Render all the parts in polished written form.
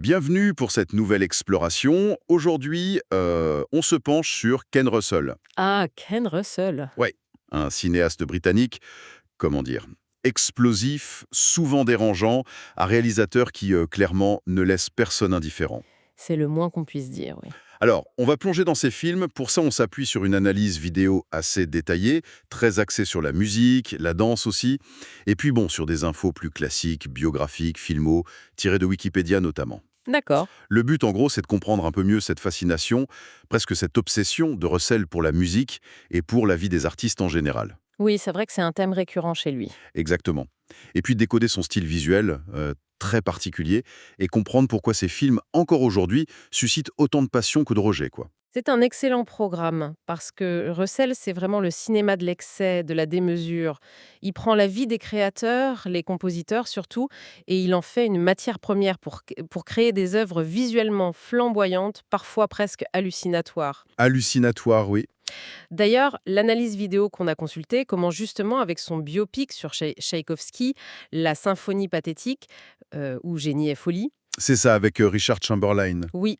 Bienvenue pour cette nouvelle exploration. Aujourd'hui, on se penche sur Ken Russell. Ah, Ken Russell. Ouais, un cinéaste britannique, comment dire, explosif, souvent dérangeant, un réalisateur qui, clairement, ne laisse personne indifférent. C'est le moins qu'on puisse dire, oui. Alors, on va plonger dans ses films. Pour ça, on s'appuie sur une analyse vidéo assez détaillée, très axée sur la musique, la danse aussi, et puis bon, sur des infos plus classiques, biographiques, filmos, tirées de Wikipédia notamment. D'accord. Le but, en gros, c'est de comprendre un peu mieux cette fascination, presque cette obsession de Russell pour la musique et pour la vie des artistes en général. Oui, c'est vrai que c'est un thème récurrent chez lui. Exactement. Et puis décoder son style visuel, très particulier, et comprendre pourquoi ces films, encore aujourd'hui, suscitent autant de passion que de rejet, quoi. C'est un excellent programme parce que Russell, c'est vraiment le cinéma de l'excès, de la démesure. Il prend la vie des créateurs, les compositeurs surtout, et il en fait une matière première pour créer des œuvres visuellement flamboyantes, parfois presque hallucinatoires. Hallucinatoire, oui. D'ailleurs, l'analyse vidéo qu'on a consultée commence justement avec son biopic sur Tchaïkovski, La symphonie pathétique, ou Génie et folie. C'est ça, avec Richard Chamberlain. Oui,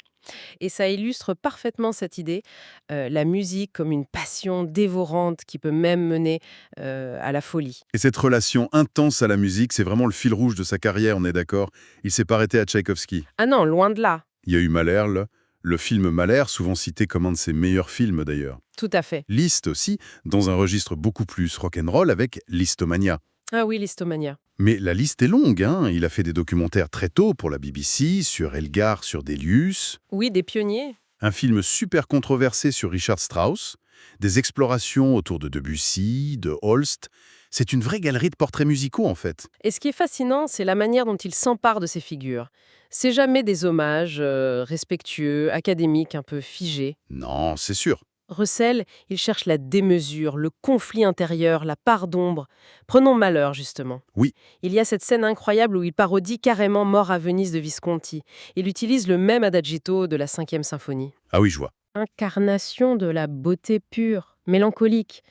et ça illustre parfaitement cette idée, la musique comme une passion dévorante qui peut même mener à la folie. Et cette relation intense à la musique, c'est vraiment le fil rouge de sa carrière, on est d'accord. Il s'est pas arrêté à Tchaïkovski. Ah non, loin de là. Il y a eu Mahler, le film Mahler, souvent cité comme un de ses meilleurs films d'ailleurs. Tout à fait. Liszt aussi, dans un registre beaucoup plus rock'n'roll avec Listomania. Ah oui, l'histomania. Mais la liste est longue, hein. Il a fait des documentaires très tôt pour la BBC, sur Elgar, sur Delius, Oui, des pionniers. un film super controversé sur Richard Strauss, des explorations autour de Debussy, de Holst. C'est une vraie galerie de portraits musicaux, en fait. Et ce qui est fascinant, c'est la manière dont il s'empare de ces figures. C'est jamais des hommages respectueux, académiques, un peu figés. Non, c'est sûr. Russell, il cherche la démesure, le conflit intérieur, la part d'ombre. Prenons Malheur, justement. Oui. Il y a cette scène incroyable où il parodie carrément Mort à Venise de Visconti. Il utilise le même adagito de la cinquième symphonie. Ah oui, je vois. Incarnation de la beauté pure, mélancolique.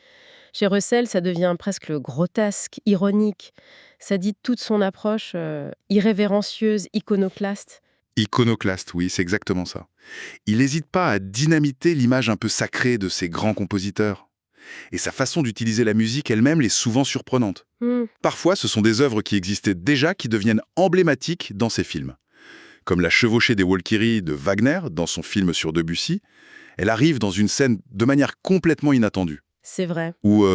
Chez Russell, ça devient presque grotesque, ironique. Ça dit toute son approche irrévérencieuse, iconoclaste. Iconoclaste, oui, c'est exactement ça. Il n'hésite pas à dynamiter l'image un peu sacrée de ces grands compositeurs. Et sa façon d'utiliser la musique elle-même l'est souvent surprenante. Hmm. Parfois, ce sont des œuvres qui existaient déjà qui deviennent emblématiques dans ses films. Comme la chevauchée des Walkyries de Wagner dans son film sur Debussy, elle arrive dans une scène de manière complètement inattendue. C'est vrai. Ou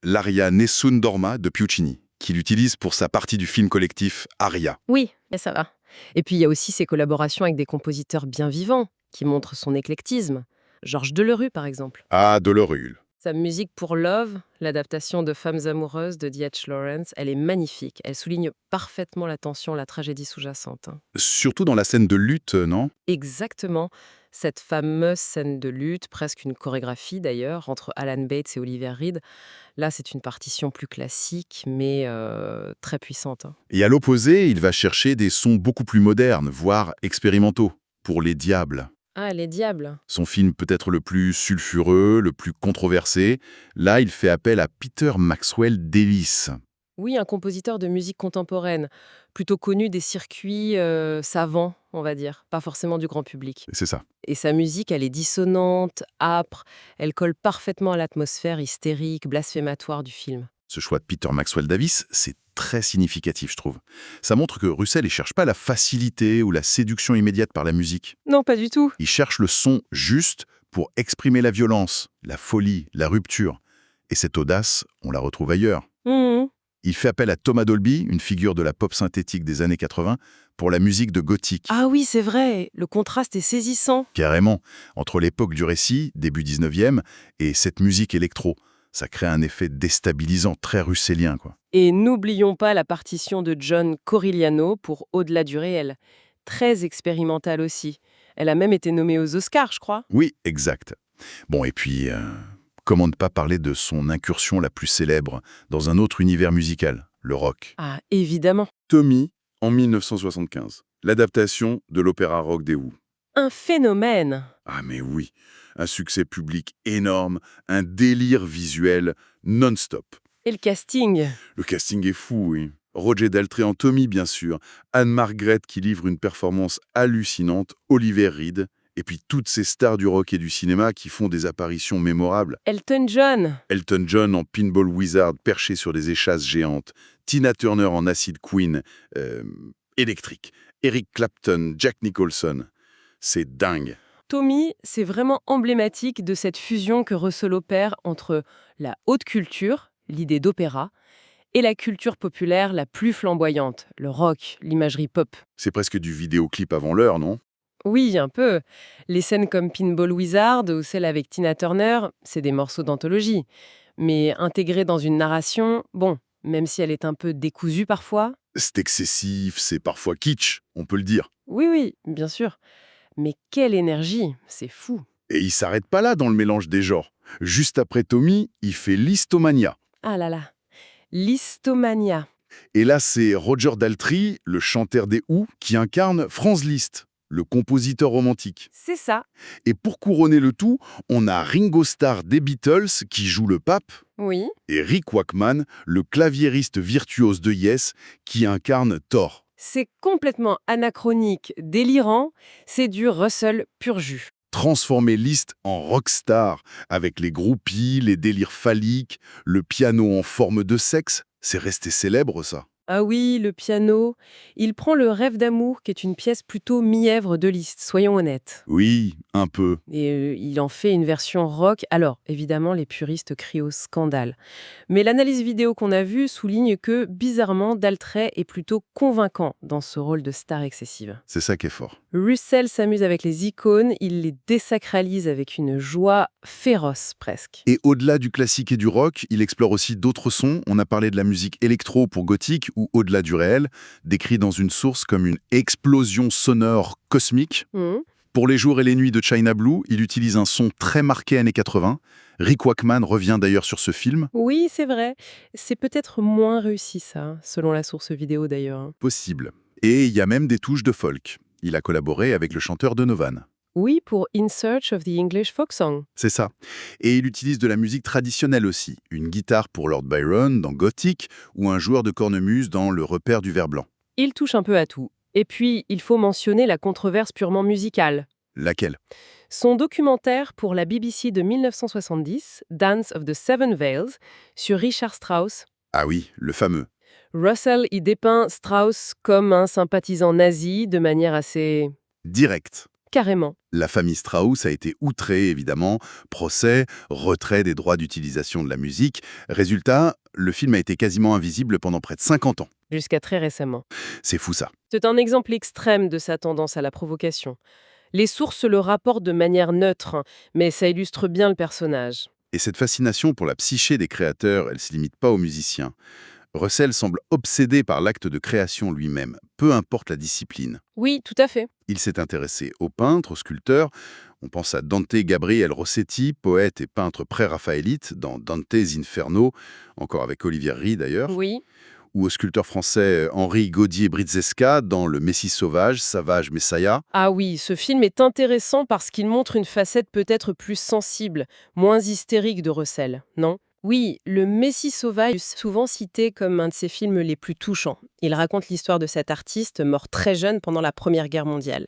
l'aria Nessun Dorma de Puccini, qu'il utilise pour sa partie du film collectif Aria. Oui, mais ça va. Et puis il y a aussi ses collaborations avec des compositeurs bien vivants, qui montrent son éclectisme. Georges Delerue, par exemple. Ah, Delerue. Sa musique pour Love, l'adaptation de Femmes amoureuses de D.H. Lawrence, elle est magnifique. Elle souligne parfaitement la tension, la tragédie sous-jacente. Surtout dans la scène de lutte, non? Exactement. Cette fameuse scène de lutte, presque une chorégraphie d'ailleurs, entre Alan Bates et Oliver Reed. Là, c'est une partition plus classique, mais très puissante. Et à l'opposé, il va chercher des sons beaucoup plus modernes, voire expérimentaux, pour Les Diables. Ah, les diables. Son film peut-être le plus sulfureux, le plus controversé. Là, il fait appel à Peter Maxwell Davies. Oui, un compositeur de musique contemporaine, plutôt connu des circuits savants, on va dire, pas forcément du grand public. C'est ça. Et sa musique, elle est dissonante, âpre, elle colle parfaitement à l'atmosphère hystérique, blasphématoire du film. Ce choix de Peter Maxwell Davies, c'est très significatif, je trouve. Ça montre que Russell ne cherche pas la facilité ou la séduction immédiate par la musique. Non, pas du tout. Il cherche le son juste pour exprimer la violence, la folie, la rupture. Et cette audace, on la retrouve ailleurs. Mhm. Il fait appel à Thomas Dolby, une figure de la pop synthétique des années 80, pour la musique de gothique. Ah oui, c'est vrai, le contraste est saisissant. Carrément, entre l'époque du récit, début 19e, et cette musique électro. Ça crée un effet déstabilisant, très russellien, quoi. Et n'oublions pas la partition de John Corigliano pour Au-delà du réel. Très expérimentale aussi. Elle a même été nommée aux Oscars, je crois. Oui, exact. Bon, et puis, comment ne pas parler de son incursion la plus célèbre dans un autre univers musical, le rock. Ah, évidemment. Tommy, en 1975, l'adaptation de l'opéra rock des Who. Un phénomène. Ah mais oui, un succès public énorme, un délire visuel non-stop. Et le casting. Le casting est fou, oui. Roger Daltrey en Tommy, bien sûr, Anne Margaret qui livre une performance hallucinante, Oliver Reed, et puis toutes ces stars du rock et du cinéma qui font des apparitions mémorables. Elton John. Elton John en Pinball Wizard perché sur des échasses géantes, Tina Turner en Acid Queen, électrique, Eric Clapton, Jack Nicholson. C'est dingue. Tommy, c'est vraiment emblématique de cette fusion que Russell opère entre la haute culture, l'idée d'opéra, et la culture populaire la plus flamboyante, le rock, l'imagerie pop. C'est presque du vidéoclip avant l'heure, non? Oui, un peu. Les scènes comme Pinball Wizard ou celle avec Tina Turner, c'est des morceaux d'anthologie. Mais intégrés dans une narration, bon, même si elle est un peu décousue parfois. C'est excessif, c'est parfois kitsch, on peut le dire. Oui, bien sûr. Mais quelle énergie, c'est fou. Et il s'arrête pas là dans le mélange des genres. Juste après Tommy, il fait Listomania. Ah là là, Listomania. Et là, c'est Roger Daltrey, le chanteur des Who, qui incarne Franz Liszt, le compositeur romantique. C'est ça. Et pour couronner le tout, on a Ringo Starr des Beatles qui joue le pape, Oui. et Rick Wakeman, le claviériste virtuose de Yes, qui incarne Thor. C'est complètement anachronique, délirant, c'est du Russell pur jus. Transformer Liszt en rockstar, avec les groupies, les délires phalliques, le piano en forme de sexe, c'est resté célèbre ça. Ah oui, le piano. Il prend le Rêve d'amour, qui est une pièce plutôt mièvre de Liszt, soyons honnêtes. Oui, un peu. Et il en fait une version rock. Alors, évidemment, les puristes crient au scandale. Mais l'analyse vidéo qu'on a vue souligne que, bizarrement, Daltrey est plutôt convaincant dans ce rôle de star excessive. C'est ça qui est fort. Russell s'amuse avec les icônes, il les désacralise avec une joie féroce presque. Et au-delà du classique et du rock, il explore aussi d'autres sons. On a parlé de la musique électro pour gothique ou au-delà du réel, décrit dans une source comme une explosion sonore cosmique. Pour les jours et les nuits de China Blue, il utilise un son très marqué années 80. Rick Wakeman revient d'ailleurs sur ce film. Oui, c'est vrai. C'est peut-être moins réussi ça, selon la source vidéo d'ailleurs. Possible. Et il y a même des touches de folk. Il a collaboré avec le chanteur Donovan. Oui, pour In Search of the English Folk Song. C'est ça. Et il utilise de la musique traditionnelle aussi. Une guitare pour Lord Byron dans Gothic ou un joueur de cornemuse dans Le Repère du Ver Blanc. Il touche un peu à tout. Et puis, il faut mentionner la controverse purement musicale. Laquelle? Son documentaire pour la BBC de 1970, Dance of the Seven Veils, sur Richard Strauss. Ah oui, le fameux. Russell y dépeint Strauss comme un sympathisant nazi de manière assez... Direct. carrément. La famille Strauss a été outrée, évidemment. Procès, retrait des droits d'utilisation de la musique. Résultat, le film a été quasiment invisible pendant près de 50 ans. Jusqu'à très récemment. C'est fou ça. C'est un exemple extrême de sa tendance à la provocation. Les sources le rapportent de manière neutre, mais ça illustre bien le personnage. Et cette fascination pour la psyché des créateurs, elle ne se limite pas aux musiciens. Russell semble obsédé par l'acte de création lui-même, peu importe la discipline. Oui, tout à fait. Il s'est intéressé aux peintres, aux sculpteurs. On pense à Dante Gabriel Rossetti, poète et peintre pré-raphaélite, dans Dante's Inferno, encore avec Olivier Reed d'ailleurs. Oui. Ou au sculpteur français Henri Gaudier-Britzesca dans Le Messie sauvage, Savage Messiah. Ah oui, ce film est intéressant parce qu'il montre une facette peut-être plus sensible, moins hystérique de Russell, non ? Oui, Le Messie sauvage est souvent cité comme un de ses films les plus touchants. Il raconte l'histoire de cet artiste mort très jeune pendant la Première Guerre mondiale.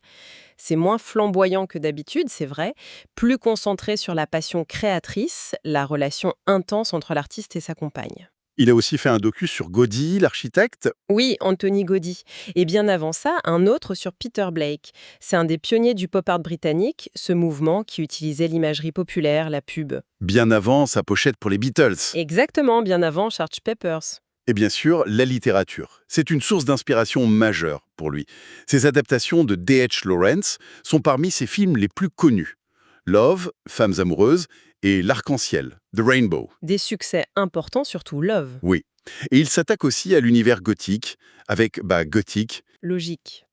C'est moins flamboyant que d'habitude, c'est vrai, plus concentré sur la passion créatrice, la relation intense entre l'artiste et sa compagne. Il a aussi fait un docu sur Gaudí, l'architecte. Oui, Anthony Gaudí. Et bien avant ça, un autre sur Peter Blake. C'est un des pionniers du pop art britannique, ce mouvement qui utilisait l'imagerie populaire, la pub. Bien avant sa pochette pour les Beatles. Exactement, bien avant Sgt. Pepper's. Et bien sûr, la littérature. C'est une source d'inspiration majeure pour lui. Ses adaptations de D.H. Lawrence sont parmi ses films les plus connus. Love, Femmes amoureuses, et L'Arc-en-Ciel, The Rainbow. Des succès importants, surtout Love. Oui. Et il s'attaque aussi à l'univers gothique, avec Gothic, Logique.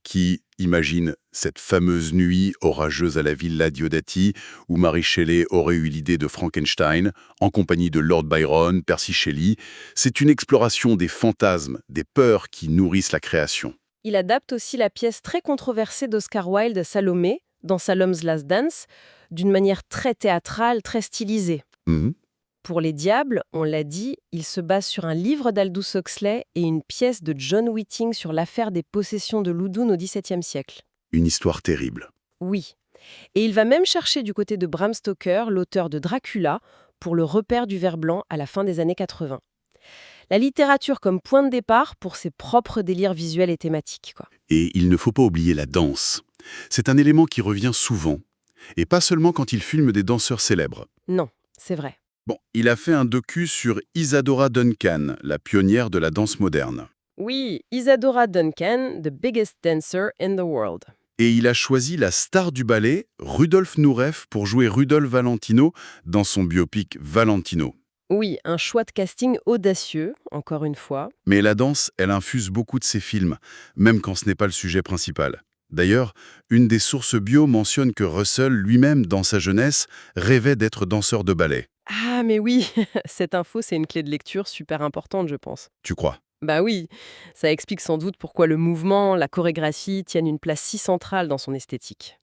qui imagine cette fameuse nuit orageuse à la Villa Diodati, où Mary Shelley aurait eu l'idée de Frankenstein, en compagnie de Lord Byron, Percy Shelley. C'est une exploration des fantasmes, des peurs qui nourrissent la création. Il adapte aussi la pièce très controversée d'Oscar Wilde, Salomé, dans Salome's Last Dance, d'une manière très théâtrale, très stylisée. Pour Les Diables, on l'a dit, il se base sur un livre d'Aldous Huxley et une pièce de John Whiting sur l'affaire des possessions de Loudoun au XVIIe siècle. Une histoire terrible. Oui. Et il va même chercher du côté de Bram Stoker, l'auteur de Dracula, pour le repère du ver blanc à la fin des années 80. La littérature comme point de départ pour ses propres délires visuels et thématiques, quoi. Et il ne faut pas oublier la danse. C'est un élément qui revient souvent, et pas seulement quand il filme des danseurs célèbres. Non, c'est vrai. Bon, il a fait un docu sur Isadora Duncan, la pionnière de la danse moderne. Oui, Isadora Duncan, the biggest dancer in the world. Et il a choisi la star du ballet, Rudolf Nureyev, pour jouer Rudolf Valentino dans son biopic Valentino. Oui, un choix de casting audacieux, encore une fois. Mais la danse, elle infuse beaucoup de ses films, même quand ce n'est pas le sujet principal. D'ailleurs, une des sources bio mentionne que Russell lui-même, dans sa jeunesse, rêvait d'être danseur de ballet. Ah, mais oui, cette info, c'est une clé de lecture super importante, je pense. Tu crois? Bah oui, ça explique sans doute pourquoi le mouvement, la chorégraphie tiennent une place si centrale dans son esthétique.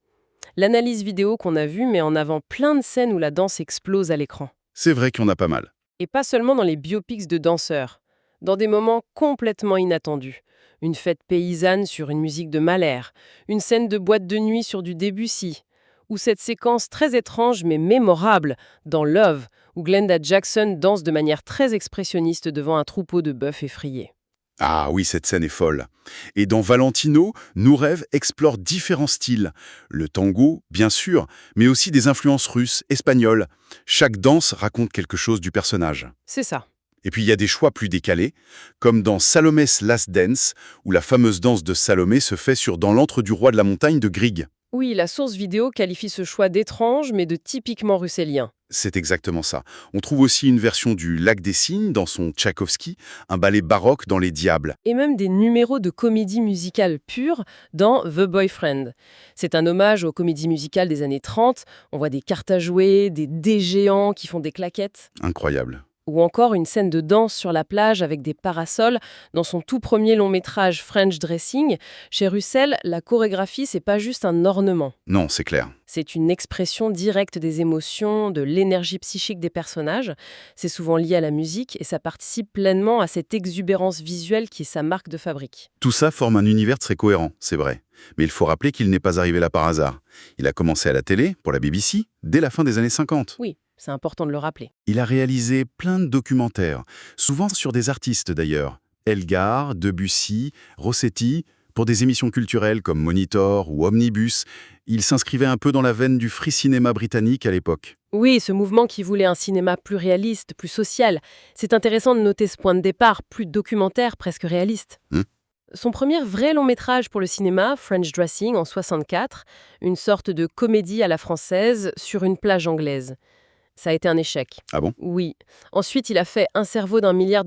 L'analyse vidéo qu'on a vue met en avant plein de scènes où la danse explose à l'écran. C'est vrai qu'il y en a pas mal. Et pas seulement dans les biopics de danseurs, dans des moments complètement inattendus. Une fête paysanne sur une musique de Mahler, une scène de boîte de nuit sur du Debussy, ou cette séquence très étrange mais mémorable dans Love, où Glenda Jackson danse de manière très expressionniste devant un troupeau de bœufs effrayés. Ah oui, cette scène est folle. Et dans Valentino, Nureyev explore différents styles. Le tango, bien sûr, mais aussi des influences russes, espagnoles. Chaque danse raconte quelque chose du personnage. C'est ça. Et puis il y a des choix plus décalés, comme dans Salomé's Last Dance, où la fameuse danse de Salomé se fait sur Dans l'antre du roi de la montagne de Grieg. Oui, la source vidéo qualifie ce choix d'étrange mais de typiquement russellien. C'est exactement ça. On trouve aussi une version du Lac des Cygnes dans son Tchaïkovski, un ballet baroque dans Les Diables. Et même des numéros de comédie musicale pure dans The Boyfriend. C'est un hommage aux comédies musicales des années 30. On voit des cartes à jouer, des dés géants qui font des claquettes. Incroyable. Ou encore une scène de danse sur la plage avec des parasols dans son tout premier long métrage French Dressing. Chez Russell, la chorégraphie, c'est pas juste un ornement. Non, c'est clair. C'est une expression directe des émotions, de l'énergie psychique des personnages. C'est souvent lié à la musique et ça participe pleinement à cette exubérance visuelle qui est sa marque de fabrique. Tout ça forme un univers très cohérent, c'est vrai. Mais il faut rappeler qu'il n'est pas arrivé là par hasard. Il a commencé à la télé, pour la BBC, dès la fin des années 50. Oui, c'est important de le rappeler. Il a réalisé plein de documentaires, souvent sur des artistes d'ailleurs. Elgar, Debussy, Rossetti, pour des émissions culturelles comme Monitor ou Omnibus. Il s'inscrivait un peu dans la veine du free cinéma britannique à l'époque. Oui, ce mouvement qui voulait un cinéma plus réaliste, plus social. C'est intéressant de noter ce point de départ, plus documentaire, presque réaliste. Son premier vrai long métrage pour le cinéma, French Dressing, en 64, une sorte de comédie à la française sur une plage anglaise. Ça a été un échec. Ah bon? Oui. Ensuite, il a fait Un cerveau d'$1 milliard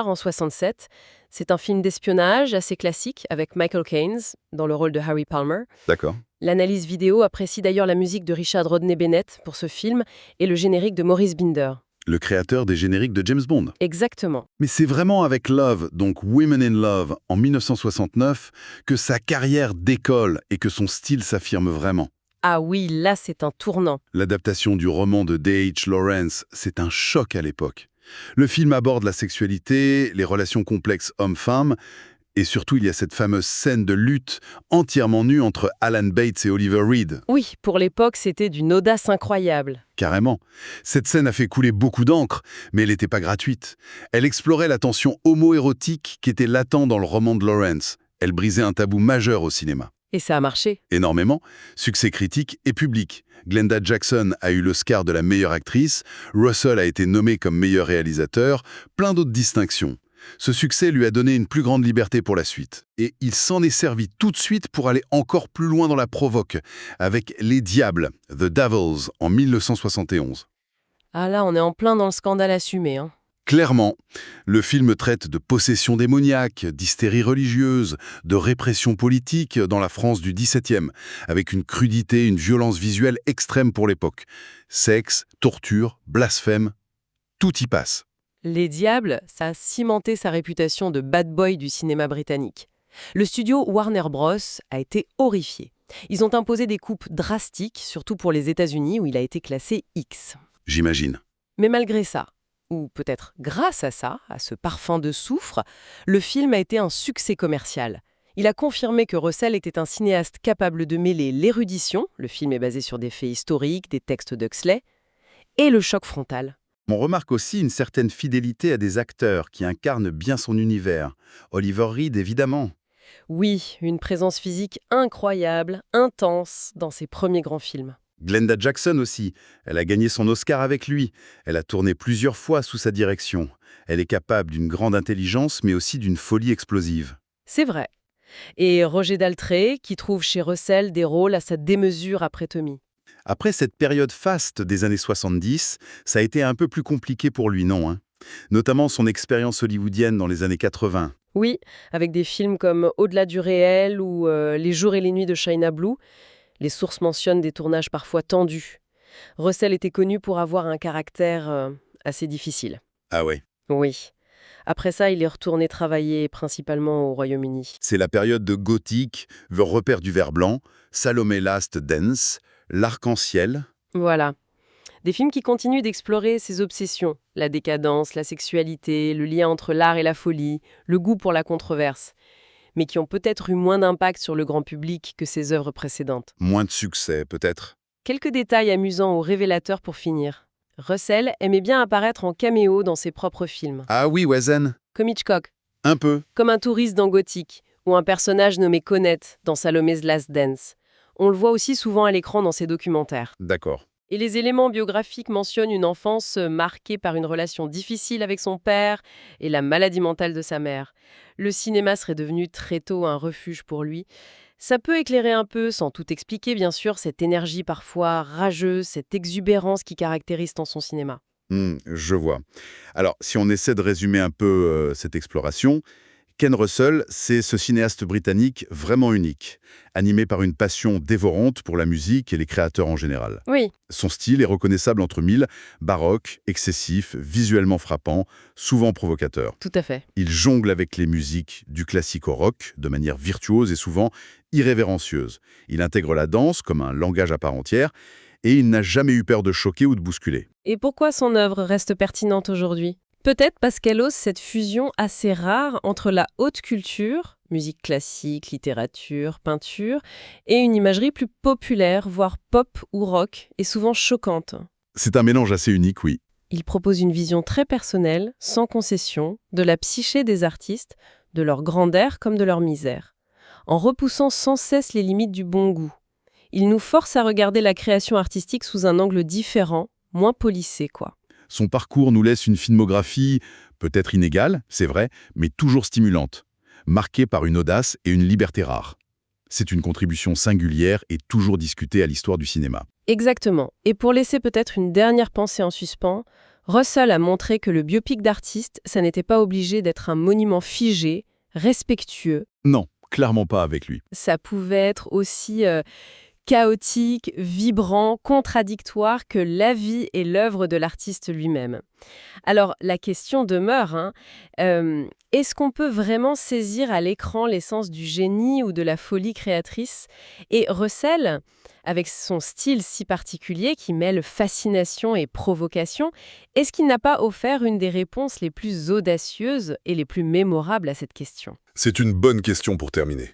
en 67. C'est un film d'espionnage assez classique avec Michael Caine dans le rôle de Harry Palmer. D'accord. L'analyse vidéo apprécie d'ailleurs la musique de Richard Rodney Bennett pour ce film et le générique de Maurice Binder. Le créateur des génériques de James Bond. Exactement. Mais c'est vraiment avec Love, donc Women in Love, en 1969, que sa carrière décolle et que son style s'affirme vraiment. Ah oui, là c'est un tournant. L'adaptation du roman de D.H. Lawrence, c'est un choc à l'époque. Le film aborde la sexualité, les relations complexes hommes-femmes, et surtout il y a cette fameuse scène de lutte entièrement nue entre Alan Bates et Oliver Reed. Oui, pour l'époque c'était d'une audace incroyable. Carrément. Cette scène a fait couler beaucoup d'encre, mais elle n'était pas gratuite. Elle explorait la tension homo-érotique qui était latente dans le roman de Lawrence. Elle brisait un tabou majeur au cinéma. Et ça a marché. Énormément. Succès critique et public. Glenda Jackson a eu l'Oscar de la meilleure actrice, Russell a été nommé comme meilleur réalisateur, plein d'autres distinctions. Ce succès lui a donné une plus grande liberté pour la suite. Et il s'en est servi tout de suite pour aller encore plus loin dans la provoque, avec Les Diables, The Devils, en 1971. Ah là, on est en plein dans le scandale assumé, hein. Clairement, le film traite de possession démoniaque, d'hystérie religieuse, de répression politique dans la France du XVIIe, avec une crudité, une violence visuelle extrême pour l'époque. Sexe, torture, blasphème, tout y passe. Les Diables, ça a cimenté sa réputation de bad boy du cinéma britannique. Le studio Warner Bros. A été horrifié. Ils ont imposé des coupes drastiques, surtout pour les États-Unis où il a été classé X. J'imagine. Mais malgré ça, ou peut-être grâce à ça, à ce parfum de soufre, le film a été un succès commercial. Il a confirmé que Russell était un cinéaste capable de mêler l'érudition, le film est basé sur des faits historiques, des textes d'Huxley, et le choc frontal. On remarque aussi une certaine fidélité à des acteurs qui incarnent bien son univers. Oliver Reed, évidemment. Oui, une présence physique incroyable, intense, dans ses premiers grands films. Glenda Jackson aussi. Elle a gagné son Oscar avec lui. Elle a tourné plusieurs fois sous sa direction. Elle est capable d'une grande intelligence, mais aussi d'une folie explosive. C'est vrai. Et Roger Daltrey, qui trouve chez Russell des rôles à sa démesure après Tommy. Après cette période faste des années 70, ça a été un peu plus compliqué pour lui, non hein. Notamment son expérience hollywoodienne dans les années 80. Oui, avec des films comme Au-delà du réel ou Les jours et les nuits de China Blue, les sources mentionnent des tournages parfois tendus. Russell était connu pour avoir un caractère assez difficile. Ah ouais. Oui. Après ça, il est retourné travailler principalement au Royaume-Uni. C'est la période de gothique, le repère du ver blanc, Salomé Last Dance, l'arc-en-ciel. Voilà. Des films qui continuent d'explorer ses obsessions, la décadence, la sexualité, le lien entre l'art et la folie, le goût pour la controverse, mais qui ont peut-être eu moins d'impact sur le grand public que ses œuvres précédentes. Moins de succès, peut-être. Quelques détails amusants ou révélateurs pour finir. Russell aimait bien apparaître en caméo dans ses propres films, Ah oui, Wezen. comme Hitchcock, Un peu. comme un touriste dans Gothic, ou un personnage nommé Connette dans Salomé's Last Dance. On le voit aussi souvent à l'écran dans ses documentaires. D'accord. Et les éléments biographiques mentionnent une enfance marquée par une relation difficile avec son père et la maladie mentale de sa mère. Le cinéma serait devenu très tôt un refuge pour lui. Ça peut éclairer un peu, sans tout expliquer bien sûr, cette énergie parfois rageuse, cette exubérance qui caractérise tant son cinéma. Je vois. Alors, si on essaie de résumer un peu cette exploration, Ken Russell, c'est ce cinéaste britannique vraiment unique, animé par une passion dévorante pour la musique et les créateurs en général. Oui, Son style est reconnaissable entre mille, baroque, excessif, visuellement frappant, souvent provocateur. tout à fait. Il jongle avec les musiques du classique au rock de manière virtuose et souvent irrévérencieuse. Il intègre la danse comme un langage à part entière et il n'a jamais eu peur de choquer ou de bousculer. Et pourquoi son œuvre reste pertinente aujourd'hui ? Peut-être parce qu'elle ose cette fusion assez rare entre la haute culture, musique classique, littérature, peinture, et une imagerie plus populaire, voire pop ou rock, et souvent choquante. C'est un mélange assez unique, oui. Il propose une vision très personnelle, sans concession, de la psyché des artistes, de leur grandeur comme de leur misère, en repoussant sans cesse les limites du bon goût. Il nous force à regarder la création artistique sous un angle différent, moins polissé, quoi. Son parcours nous laisse une filmographie peut-être inégale, c'est vrai, mais toujours stimulante, marquée par une audace et une liberté rares. C'est une contribution singulière et toujours discutée à l'histoire du cinéma. Exactement. Et pour laisser peut-être une dernière pensée en suspens, Russell a montré que le biopic d'artiste, ça n'était pas obligé d'être un monument figé, respectueux. Non, clairement pas avec lui. Ça pouvait être aussi chaotique, vibrant, contradictoire que la vie et l'œuvre de l'artiste lui-même. Alors, la question demeure, est-ce qu'on peut vraiment saisir à l'écran l'essence du génie ou de la folie créatrice ? Et Russell, avec son style si particulier qui mêle fascination et provocation, est-ce qu'il n'a pas offert une des réponses les plus audacieuses et les plus mémorables à cette question ? C'est une bonne question pour terminer.